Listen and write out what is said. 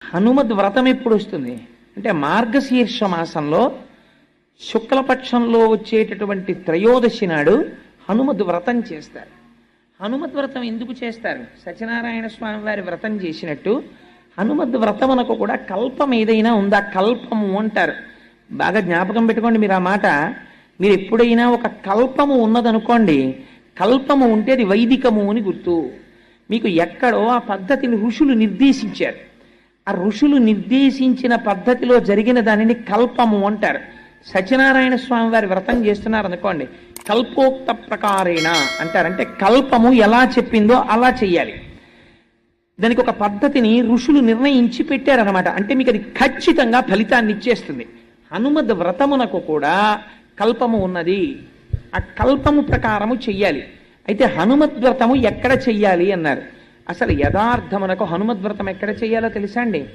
హనుమద్ వ్రతం ఎప్పుడు వస్తుంది అంటే మార్గశీర్ష మాసంలో శుక్లపక్షంలో వచ్చేటటువంటి త్రయోదశి నాడు హనుమద్ వ్రతం చేస్తారు. హనుమద్ వ్రతం ఎందుకు చేస్తారు? సత్యనారాయణ స్వామి వారి వ్రతం చేసినట్టు హనుమద్ వ్రతమునకు కూడా కల్పం ఏదైనా ఉందా? కల్పము అంటారు. బాగా జ్ఞాపకం పెట్టుకోండి మీరు ఆ మాట. మీరు ఎప్పుడైనా ఒక కల్పము ఉన్నదనుకోండి, కల్పము ఉంటే అది వైదికము అని గుర్తు. మీకు ఎక్కడో ఆ పద్ధతిని ఋషులు నిర్దేశించారు. ఆ ఋషులు నిర్దేశించిన పద్ధతిలో జరిగిన దానిని కల్పము అంటారు. సత్యనారాయణ స్వామి వారి వ్రతం చేస్తున్నారు అనుకోండి, కల్పోక్త ప్రకారేణ అంటారు. అంటే కల్పము ఎలా చెప్పిందో అలా చెయ్యాలి. దానికి ఒక పద్ధతిని ఋషులు నిర్ణయించి పెట్టారనమాట. అంటే మీకు అది ఖచ్చితంగా ఫలితాన్ని ఇచ్చేస్తుంది. హనుమద్ వ్రతమునకు కూడా కల్పము ఉన్నది. ఆ కల్పము ప్రకారము చెయ్యాలి. అయితే హనుమద్ వ్రతము ఎక్కడ చెయ్యాలి అన్నారు. అసలు యథార్థమునకు హనుమద్ వ్రతం ఎక్కడ చెయ్యాలో తెలుసా అండి?